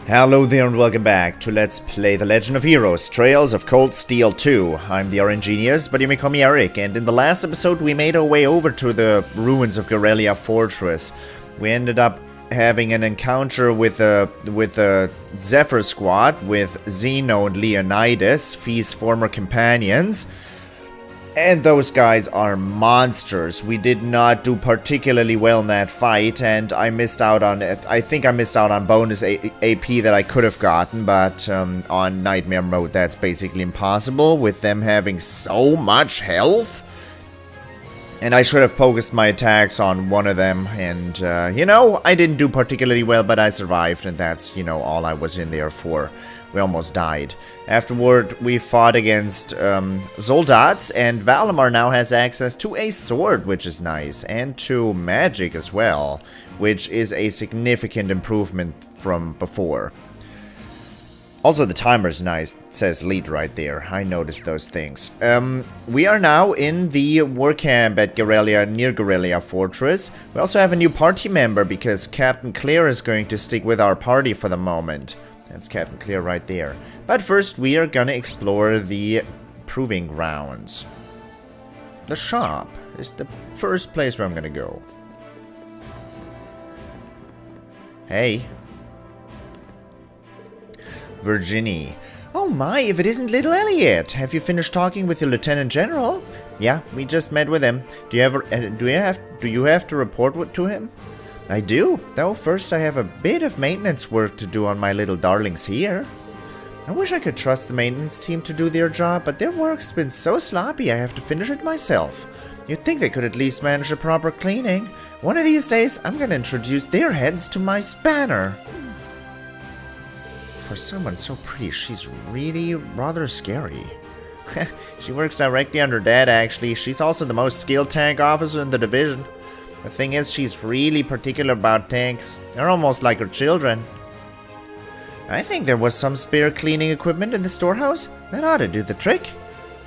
Hello there and welcome back to Let's Play The Legend of Heroes, Trails of Cold Steel 2. I'm the RNGenius, but you may call me Eric, and in the last episode we made our way over to the ruins of Guerrilla Fortress. We ended up having an encounter with a Zephyr squad with Zeno and Leonidas, Fee's former companions. And those guys are monsters. We did not do particularly well in that fight, and I missed out on it. I think I missed out on bonus AP that I could have gotten, but on Nightmare mode that's basically impossible with them having so much health. And I should have focused my attacks on one of them, and you know, I didn't do particularly well, but I survived, and that's, you know, all I was in there for. We almost died. Afterward, we fought against Soldats, and Valimar now has access to a sword, which is nice, and to magic as well, which is a significant improvement from before. Also, the timer's nice. It says lead right there. I noticed those things. We are now in the Warcamp at near Guerrilla Fortress. We also have a new party member because Captain Claire is going to stick with our party for the moment. That's Captain Clear right there. But first we are gonna explore the proving grounds. The shop is the first place where I'm gonna go. Hey. Virginie. Oh my, if it isn't little Elliot! Have you finished talking with your Lieutenant General? Yeah, we just met with him. Do you have to report to him? I do, though first I have a bit of maintenance work to do on my little darlings here. I wish I could trust the maintenance team to do their job, but their work's been so sloppy I have to finish it myself. You'd think they could at least manage a proper cleaning. One of these days, I'm gonna introduce their heads to my spanner. For someone so pretty, she's really rather scary. She works directly under Dad, actually. She's also the most skilled tank officer in the division. The thing is, she's really particular about tanks. They're almost like her children. I think there was some spare cleaning equipment in the storehouse. That ought to do the trick.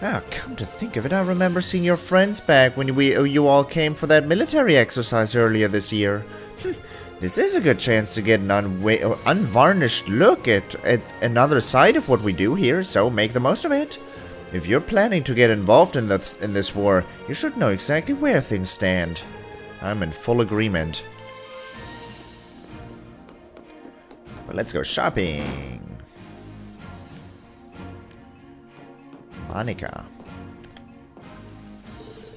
Ah, come to think of it, I remember seeing your friends back when you all came for that military exercise earlier this year. This is a good chance to get an unvarnished look at another side of what we do here, so make the most of it. If you're planning to get involved in this war, you should know exactly where things stand. I'm in full agreement. But let's go shopping. Monica.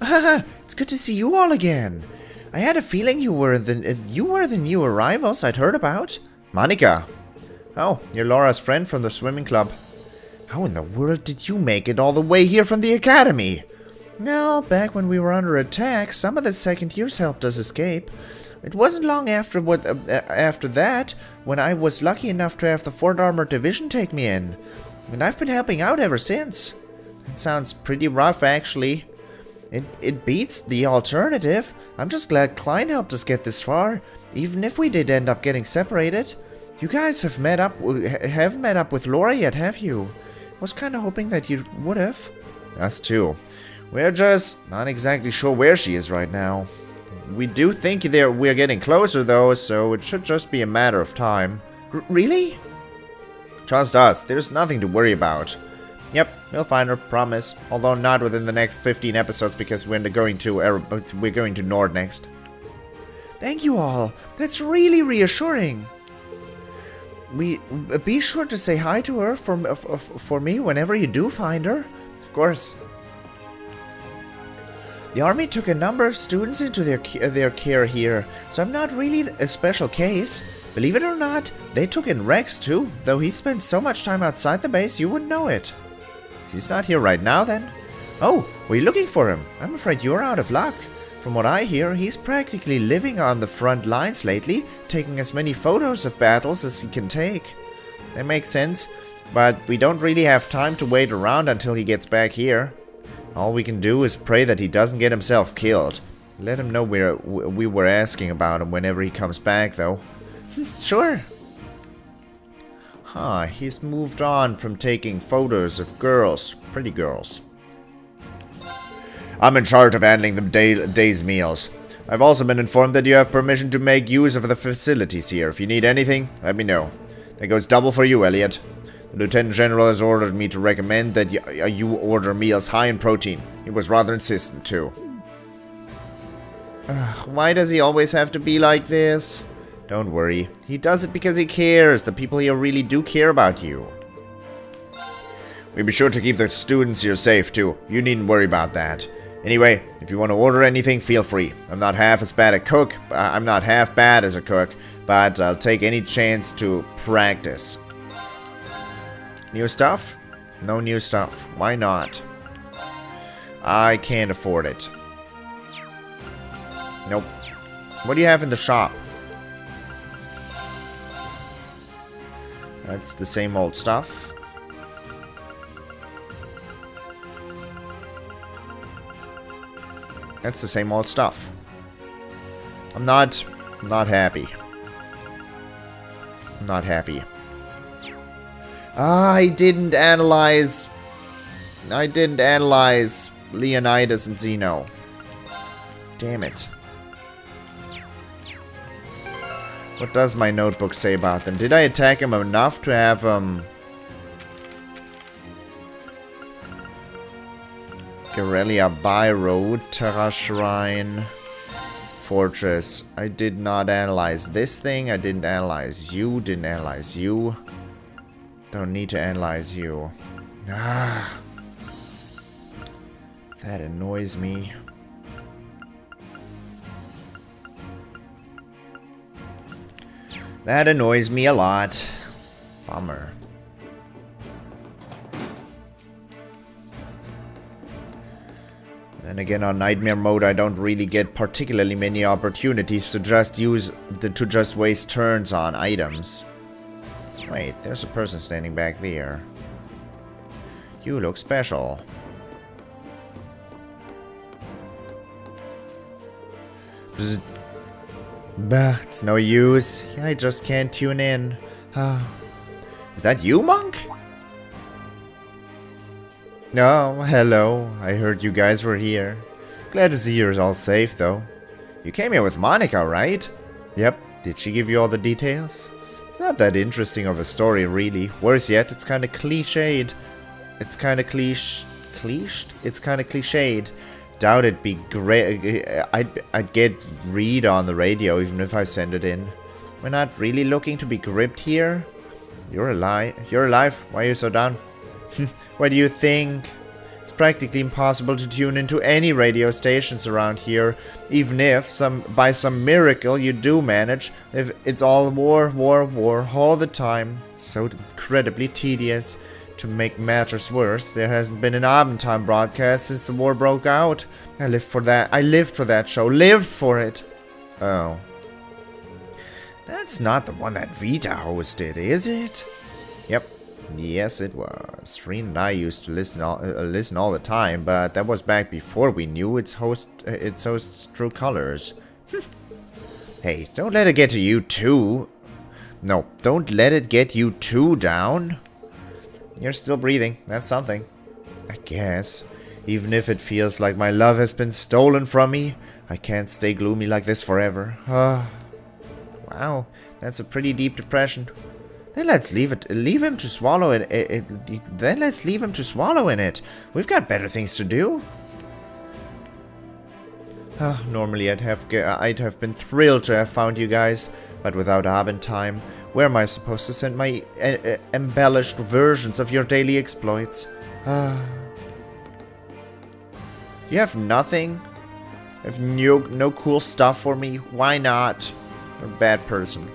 It's good to see you all again. I had a feeling you were the new arrivals I'd heard about. Monica. Oh, you're Laura's friend from the swimming club. How in the world did you make it all the way here from the academy? No, back when we were under attack, some of the second years helped us escape. It wasn't long after that when I was lucky enough to have the 4th Armored Division take me in. And I've been helping out ever since. It sounds pretty rough, actually. It beats the alternative. I'm just glad Klein helped us get this far, even if we did end up getting separated. You guys haven't met up with Laura yet, have you? Was kind of hoping that you would have. Us too. We're just not exactly sure where she is right now. We do think we're getting closer though, so it should just be a matter of time. Really? Trust us, there's nothing to worry about. Yep, we'll find her, promise. Although not within the next 15 episodes because we're going to Nord next. Thank you all. That's really reassuring. Be sure to say hi to her for me whenever you do find her. Of course. The army took a number of students into their care here, so I'm not really a special case. Believe it or not, they took in Rex too, though he spends so much time outside the base you wouldn't know it. He's not here right now then? Oh, were you looking for him? I'm afraid you're out of luck. From what I hear, he's practically living on the front lines lately, taking as many photos of battles as he can take. That makes sense, but we don't really have time to wait around until he gets back here. All we can do is pray that he doesn't get himself killed. Let him know we were asking about him whenever he comes back, though. Sure. Huh, he's moved on from taking photos of girls, pretty girls. I'm in charge of handling the day's meals. I've also been informed that you have permission to make use of the facilities here. If you need anything, let me know. That goes double for you, Elliot. The Lieutenant General has ordered me to recommend that you order meals high in protein. He was rather insistent, too. Why does he always have to be like this? Don't worry. He does it because he cares. The people here really do care about you. We'll be sure to keep the students here safe, too. You needn't worry about that. Anyway, if you want to order anything, feel free. I'm not half bad as a cook, but I'll take any chance to practice. New stuff? No new stuff. Why not? I can't afford it. Nope. What do you have in the shop? That's the same old stuff. That's the same old stuff. I'm not happy. I'm not happy. I didn't analyze Leonidas and Zeno. Damn it. What does my notebook say about them? Did I attack him enough to have Guerrilla Byroad, Terra Shrine, Fortress. I did not analyze this thing. I didn't analyze you. Didn't analyze you. Don't need to analyze you. Ah. That annoys me. That annoys me a lot. Bummer. Then again, on Nightmare mode, I don't really get particularly many opportunities to just waste turns on items. Wait, there's a person standing back there. You look special. Bzz. Bah, it's no use. I just can't tune in. Is that you, Monk? Oh, hello. I heard you guys were here. Glad to see you're all safe, though. You came here with Monica, right? Yep. Did she give you all the details? It's not that interesting of a story, really. Worse yet, it's kind of cliched. It's kind of cliched? It's kind of cliched. Doubt it'd be great. I'd get Read on the radio even if I send it in. We're not really looking to be gripped here. You're alive. You're alive. Why are you so down? What do you think? It's practically impossible to tune into any radio stations around here, even if by some miracle you do manage. If it's all war all the time. So incredibly tedious. To make matters worse, there hasn't been an Abendtime broadcast since the war broke out. I lived for that show. Lived for it. Oh. That's not the one that Vita hosted, is it? Yep. Yes, it was. Rean and I used to listen all the time, but that was back before we knew its host's true colors. Hey, don't let it get to you too. No, don't let it get you too down. You're still breathing. That's something. I guess. Even if it feels like my love has been stolen from me, I can't stay gloomy like this forever. Wow, that's a pretty deep depression. Then let's leave him to swallow it. Then let's leave him to swallow in it. We've got better things to do. Normally I'd have been thrilled to have found you guys, but without Abendtime, where am I supposed to send my embellished versions of your daily exploits? You have nothing? You have no cool stuff for me? Why not? You're a bad person.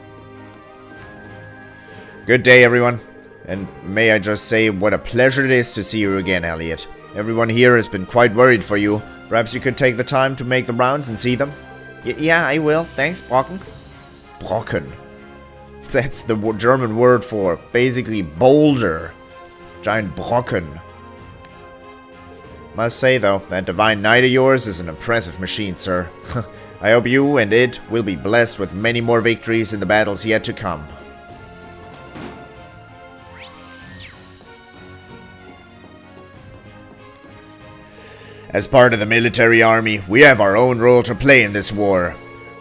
Good day, everyone. And may I just say what a pleasure it is to see you again, Elliot. Everyone here has been quite worried for you. Perhaps you could take the time to make the rounds and see them? Yeah, I will. Thanks, Brocken. Brocken. That's the German word for basically boulder. Giant Brocken. Must say though, that divine knight of yours is an impressive machine, sir. I hope you and it will be blessed with many more victories in the battles yet to come. As part of the military army, we have our own role to play in this war.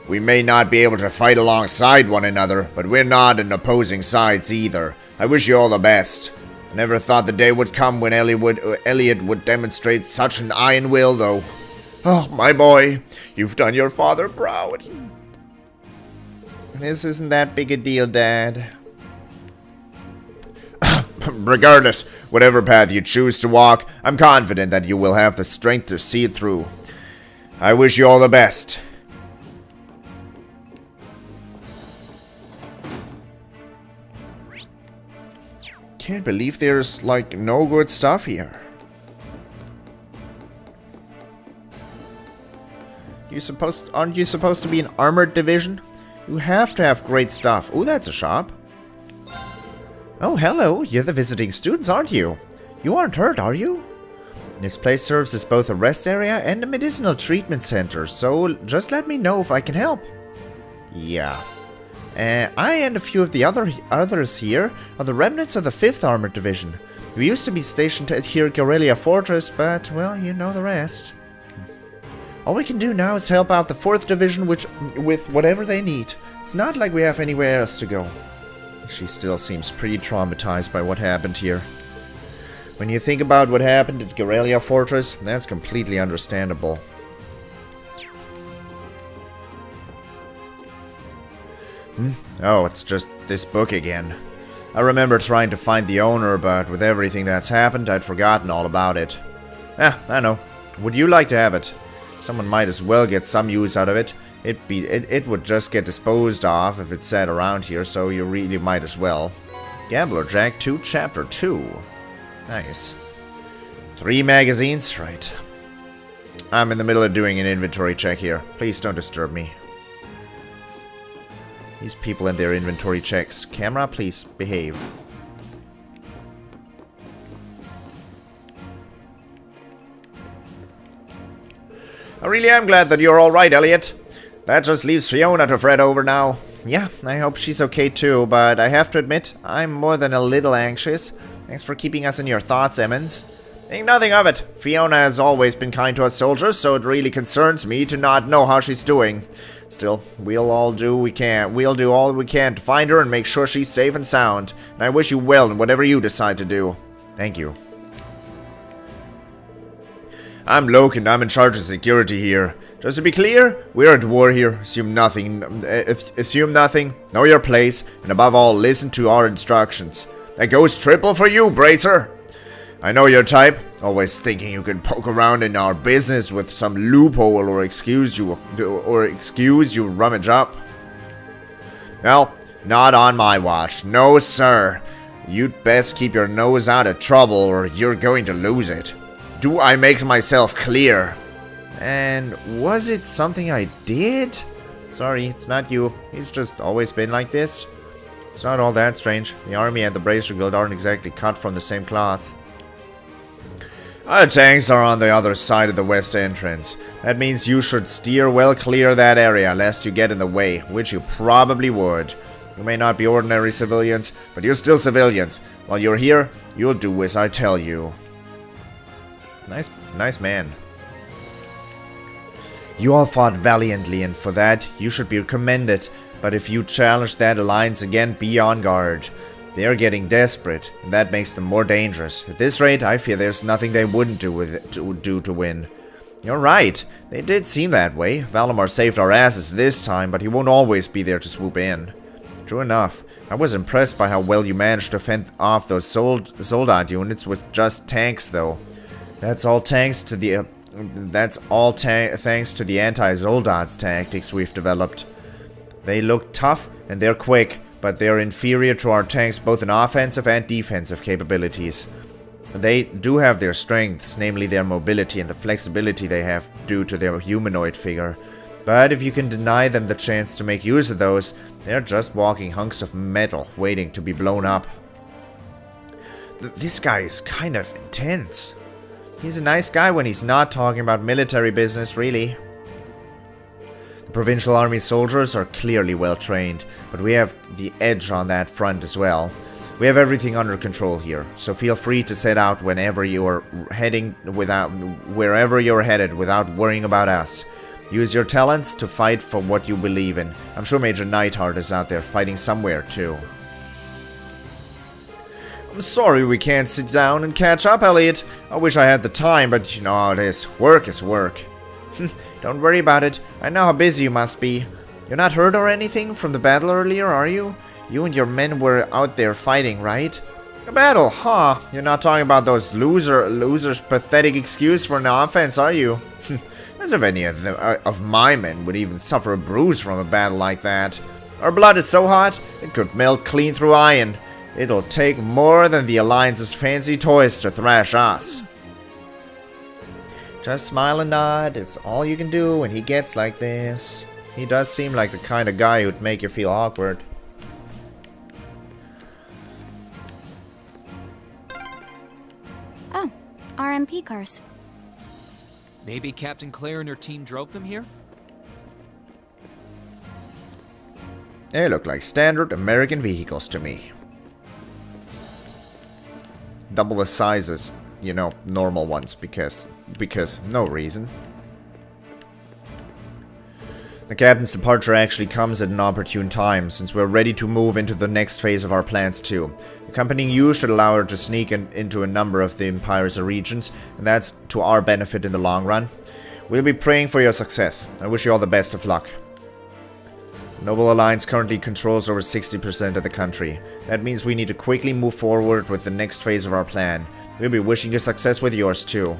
We may not be able to fight alongside one another, but we're not in opposing sides either. I wish you all the best. I never thought the day would come when Elliot would demonstrate such an iron will, though. Oh, my boy, you've done your father proud. This isn't that big a deal, Dad. Regardless, whatever path you choose to walk, I'm confident that you will have the strength to see it through. I wish you all the best. Can't believe there's, like, no good stuff here. Aren't you supposed to be an armored division? You have to have great stuff. Oh, that's a shop. Oh, hello. You're the visiting students, aren't you? You aren't hurt, are you? This place serves as both a rest area and a medicinal treatment center, so just let me know if I can help. Yeah. I and a few of the others here are the remnants of the 5th Armored Division. We used to be stationed here at Guerrilla Fortress, but, well, you know the rest. All we can do now is help out the 4th Division with whatever they need. It's not like we have anywhere else to go. She still seems pretty traumatized by what happened here. When you think about what happened at Guerrilla Fortress, that's completely understandable. Oh, it's just this book again. I remember trying to find the owner, but with everything that's happened, I'd forgotten all about it. I know. Would you like to have it? Someone might as well get some use out of it. It would just get disposed of if it sat around here, so you really might as well. Gambler Jack 2, Chapter 2. Nice. 3 magazines? Right. I'm in the middle of doing an inventory check here. Please don't disturb me. These people and their inventory checks. Camera, please behave. I really am glad that you're alright, Elliot. That just leaves Fiona to fret over now. Yeah, I hope she's okay too, but I have to admit, I'm more than a little anxious. Thanks for keeping us in your thoughts, Emmons. Think nothing of it. Fiona has always been kind to us soldiers, so it really concerns me to not know how she's doing. Still, we'll do all we can to find her and make sure she's safe and sound. And I wish you well in whatever you decide to do. Thank you. I'm Loken, I'm in charge of security here. Just to be clear, we're at war here. Assume nothing, know your place, and above all, listen to our instructions. That goes triple for you, Bracer. I know your type, always thinking you can poke around in our business with some loophole or excuse you rummage up. Well, not on my watch. No, sir. You'd best keep your nose out of trouble or you're going to lose it. Do I make myself clear? And was it something I did? Sorry, it's not you. He's just always been like this. It's not all that strange. The army and the Bracer Guild aren't exactly cut from the same cloth. Our tanks are on the other side of the west entrance. That means you should steer well clear of that area lest you get in the way, which you probably would. You may not be ordinary civilians, but you're still civilians. While you're here, you'll do as I tell you. Nice man. You all fought valiantly, and for that, you should be commended. But if you challenge that alliance again, be on guard. They are getting desperate, and that makes them more dangerous. At this rate, I fear there's nothing they wouldn't do to win. You're right. They did seem that way. Valimar saved our asses this time, but he won't always be there to swoop in. True enough. I was impressed by how well you managed to fend off those Soldat units with just tanks, though. That's all thanks to the anti-Zoldats tactics we've developed. They look tough and they're quick, but they're inferior to our tanks both in offensive and defensive capabilities. They do have their strengths, namely their mobility and the flexibility they have due to their humanoid figure. But if you can deny them the chance to make use of those, they're just walking hunks of metal waiting to be blown up. This guy is kind of intense. He's a nice guy when he's not talking about military business, really. The Provincial Army soldiers are clearly well trained, but we have the edge on that front as well. We have everything under control here, so feel free to set out wherever you're headed without worrying about us. Use your talents to fight for what you believe in. I'm sure Major Neidhart is out there fighting somewhere too. I'm sorry we can't sit down and catch up, Elliot. I wish I had the time, but you know how it is. Work is work. Don't worry about it. I know how busy you must be. You're not hurt or anything from the battle earlier, are you? You and your men were out there fighting, right? A battle, huh? You're not talking about those losers' pathetic excuse for an offense, are you? As if any of my men would even suffer a bruise from a battle like that. Our blood is so hot, it could melt clean through iron. It'll take more than the Alliance's fancy toys to thrash us. Just smile and nod. It's all you can do when he gets like this. He does seem like the kind of guy who'd make you feel awkward. Oh, RMP cars. Maybe Captain Claire and her team drove them here? They look like standard American vehicles to me. Double the sizes, you know, normal ones, because no reason. The captain's departure actually comes at an opportune time, since we're ready to move into the next phase of our plans too. Accompanying you should allow her to sneak into a number of the Empire's regions, and that's to our benefit in the long run. We'll be praying for your success. I wish you all the best of luck. The Noble Alliance currently controls over 60% of the country. That means we need to quickly move forward with the next phase of our plan. We'll be wishing you success with yours too.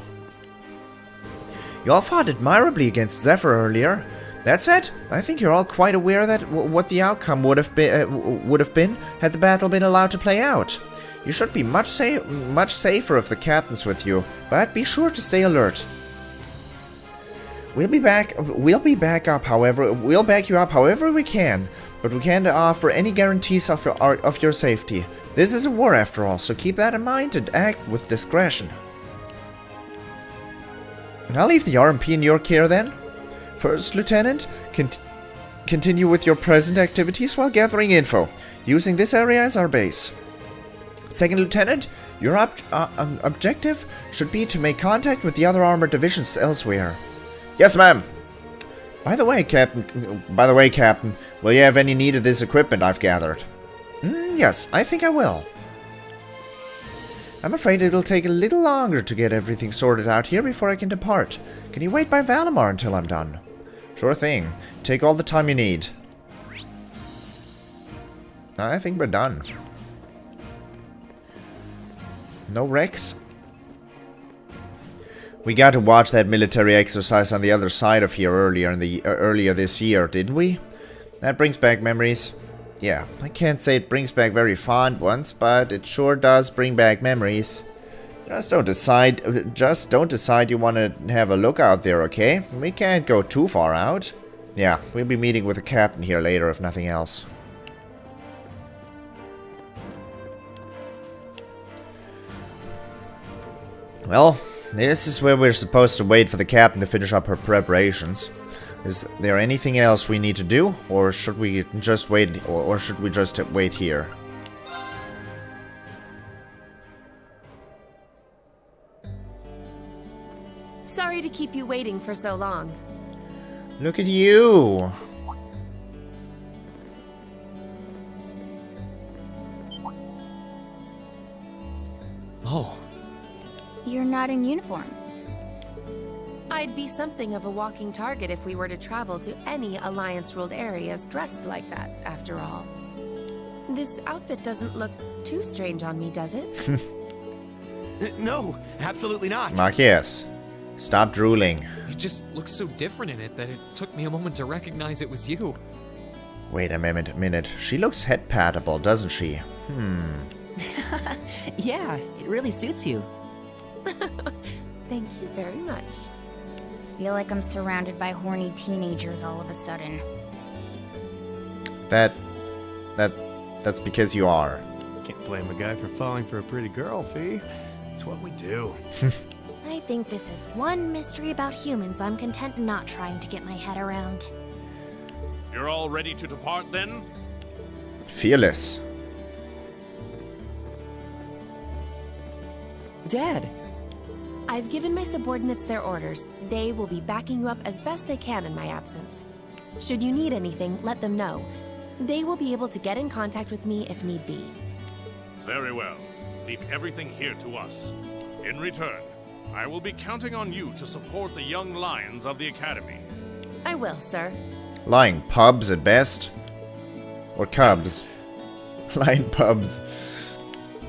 You all fought admirably against Zephyr earlier. That said, I think you're all quite aware that what the outcome would have been had the battle been allowed to play out. You should be much safer if the captain's with you, but be sure to stay alert. We'll back you up however we can, but we can't offer any guarantees of your safety. This is a war after all, so keep that in mind and act with discretion. I'll leave the RMP in your care then. First Lieutenant, continue with your present activities while gathering info, using this area as our base. Second Lieutenant, your objective should be to make contact with the other armored divisions elsewhere. Yes, ma'am. By the way, Captain, will you have any need of this equipment I've gathered? Yes, I think I will. I'm afraid it'll take a little longer to get everything sorted out here before I can depart. Can you wait by Valimar until I'm done? Sure thing. Take all the time you need. I think we're done. No wrecks? We got to watch that military exercise on the other side of here earlier this year, didn't we? That brings back memories. Yeah, I can't say it brings back very fond ones, but it sure does bring back memories. Just don't decide you want to have a look out there, okay? We can't go too far out. Yeah, we'll be meeting with the captain here later, if nothing else. Well, this is where we're supposed to wait for the captain to finish up her preparations. Is there anything else we need to do, or should we just wait, or should we just wait here? Sorry to keep you waiting for so long. Look at you! Oh. You're not in uniform. I'd be something of a walking target if we were to travel to any Alliance-ruled areas dressed like that, after all. This outfit doesn't look too strange on me, does it? No, absolutely not. Marquez, stop drooling. You just look so different in it that it took me a moment to recognize it was you. Wait a minute. She looks head-patable, doesn't she? Yeah, it really suits you. Thank you very much. Feel like I'm surrounded by horny teenagers all of a sudden. That's because you are. Can't blame a guy for falling for a pretty girl, Fee. It's what we do. I think this is one mystery about humans I'm content not trying to get my head around. You're all ready to depart then? Fearless. Dad! I've given my subordinates their orders. They will be backing you up as best they can in my absence. Should you need anything, let them know. They will be able to get in contact with me if need be. Very well. Leave everything here to us. In return, I will be counting on you to support the young lions of the Academy. I will, sir. Lion pubs at best. Or cubs. Lion pubs.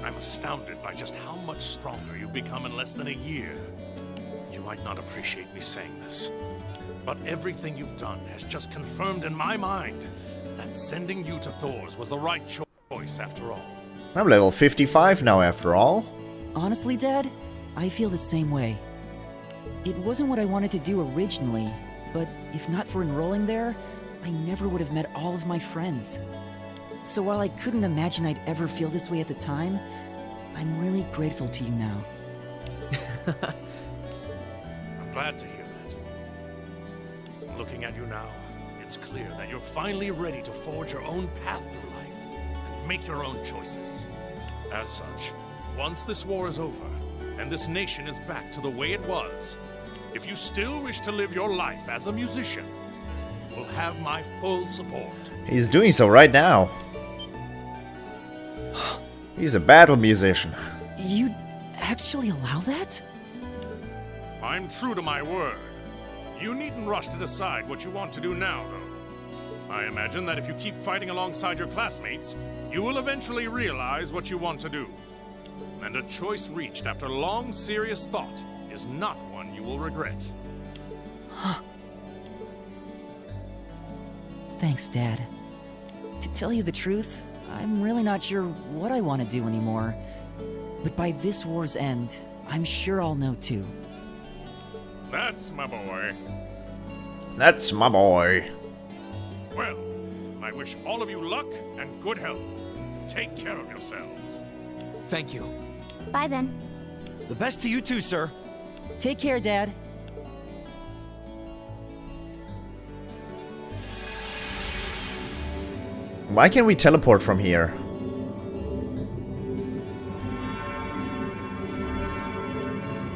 I'm astounded by just how much stronger you've become in less than a year. You might not appreciate me saying this, but everything you've done has just confirmed in my mind that sending you to Thor's was the right choice after all. I'm level 55 now after all. Honestly, Dad, I feel the same way. It wasn't what I wanted to do originally, but if not for enrolling there, I never would have met all of my friends. So while I couldn't imagine I'd ever feel this way at the time, I'm really grateful to you now. I'm glad to hear that. Looking at you now, it's clear that you're finally ready to forge your own path through life and make your own choices. As such, once this war is over and this nation is back to the way it was, if you still wish to live your life as a musician, you will have my full support. He's doing so right now. He's a battle musician. You'd actually allow that? I'm true to my word. You needn't rush to decide what you want to do now, though. I imagine that if you keep fighting alongside your classmates, you will eventually realize what you want to do. And a choice reached after long, serious thought is not one you will regret. Thanks, Dad. To tell you the truth, I'm really not sure what I want to do anymore. But by this war's end, I'm sure I'll know too. That's my boy. That's my boy. Well, I wish all of you luck and good health. Take care of yourselves. Thank you. Bye then. The best to you too, sir. Take care, Dad. Why can't we teleport from here?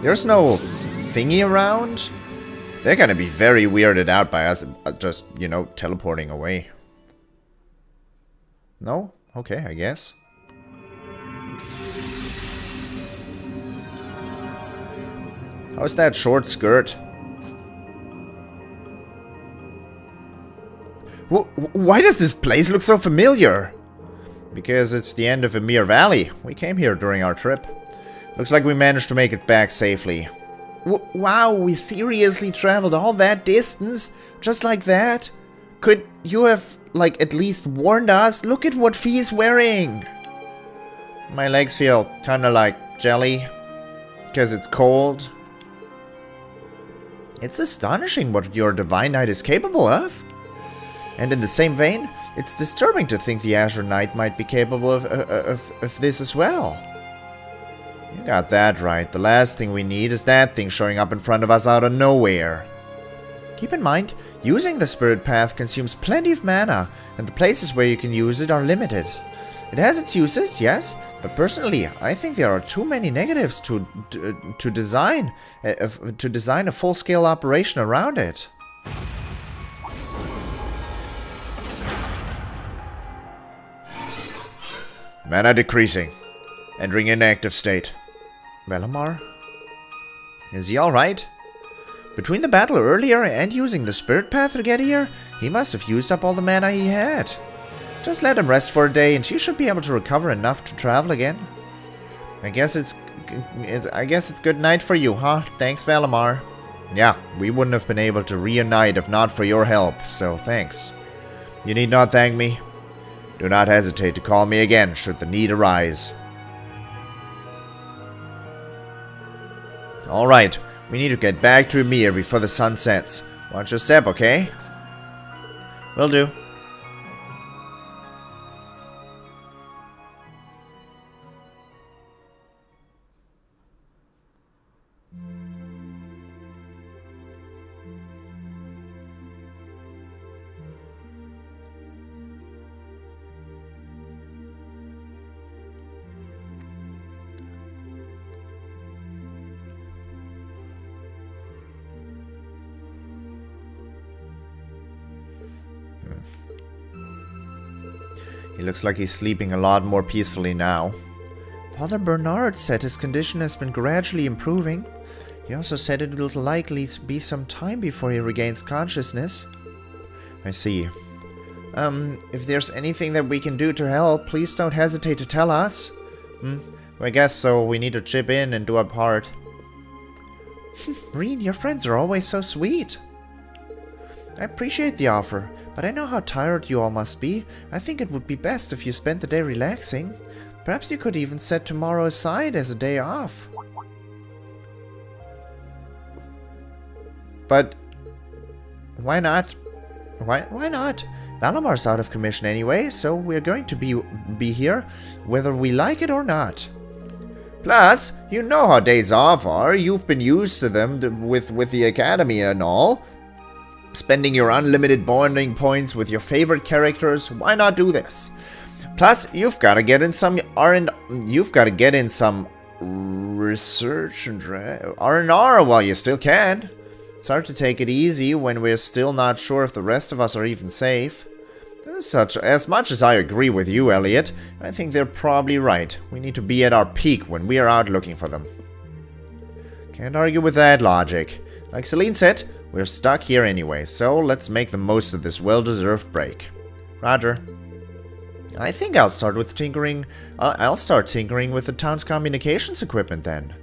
There's no thingy around? They're gonna be very weirded out by us just, you know, teleporting away. No? Okay, I guess. How's that short skirt? Why does this place look so familiar? Because it's the end of Emir Valley. We came here during our trip. Looks like we managed to make it back safely. Wow, we seriously traveled all that distance? Just like that? Could you have, like, at least warned us? Look at what Fee is wearing! My legs feel kinda like jelly. Because it's cold. It's astonishing what your Divine Knight is capable of. And in the same vein, it's disturbing to think the Azure Knight might be capable of this as well. You got that right. The last thing we need is that thing showing up in front of us out of nowhere. Keep in mind, using the Spirit Path consumes plenty of mana, and the places where you can use it are limited. It has its uses, yes, but personally, I think there are too many negatives to design a full-scale operation around it. Mana decreasing. Entering inactive state. Velamar? Is he alright? Between the battle earlier and using the Spirit Path to get here, he must have used up all the mana he had. Just let him rest for a day and she should be able to recover enough to travel again. I guess it's good night for you, huh? Thanks, Valamar. Yeah, we wouldn't have been able to reunite if not for your help, so thanks. You need not thank me. Do not hesitate to call me again should the need arise. Alright, we need to get back to Emir before the sun sets. Watch your step, okay? Will do. then. He looks like he's sleeping a lot more peacefully now. Father Bernard said his condition has been gradually improving. He also said it will likely be some time before he regains consciousness. I see. If there's anything that we can do to help, please don't hesitate to tell us. I guess so. We need to chip in and do our part. Rean, your friends are always so sweet. I appreciate the offer, but I know how tired you all must be. I think it would be best if you spent the day relaxing. Perhaps you could even set tomorrow aside as a day off. But why not? Why not? Valamar's out of commission anyway, so we're going to be here whether we like it or not. Plus, you know how days off are. You've been used to them with the academy and all. Spending your unlimited bonding points with your favorite characters. Why not do this? Plus, you've got to get in some research and R&R while you still can. It's hard to take it easy when we're still not sure if the rest of us are even safe. As much as I agree with you, Elliot, I think they're probably right. We need to be at our peak when we are out looking for them. Can't argue with that logic. Like Celine said, we're stuck here anyway, so let's make the most of this well-deserved break. Roger. I think I'll start tinkering with the town's communications equipment then.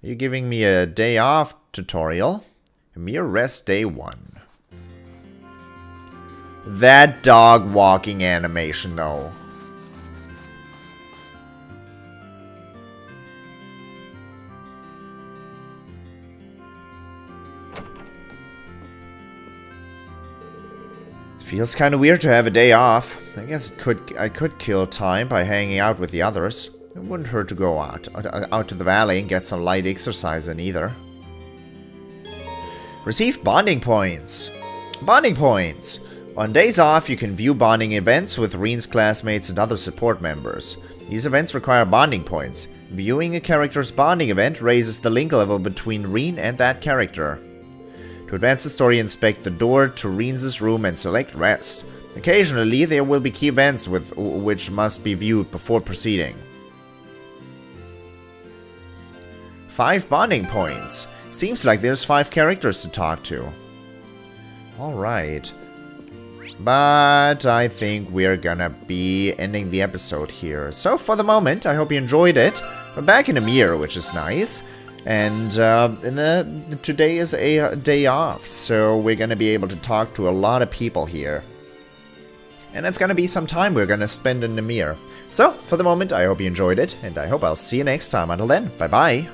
Are you giving me a day off tutorial? A mere rest day 1. That dog walking animation though. Feels kind of weird to have a day off. I guess I could kill time by hanging out with the others. It wouldn't hurt to go out to the valley and get some light exercise in either. Receive bonding points. Bonding points. On days off, you can view bonding events with Rean's classmates and other support members. These events require bonding points. Viewing a character's bonding event raises the link level between Rean and that character. To advance the story, inspect the door to Rean's room and select Rest. Occasionally, there will be key events which must be viewed before proceeding. 5 bonding points. Seems like there's 5 characters to talk to. Alright. But I think we're gonna be ending the episode here. So for the moment, I hope you enjoyed it. We're back in Amir, which is nice. And today is a day off, so we're gonna be able to talk to a lot of people here. And it's gonna be some time we're gonna spend in Amir. So, for the moment, I hope you enjoyed it, and I hope I'll see you next time. Until then, bye-bye.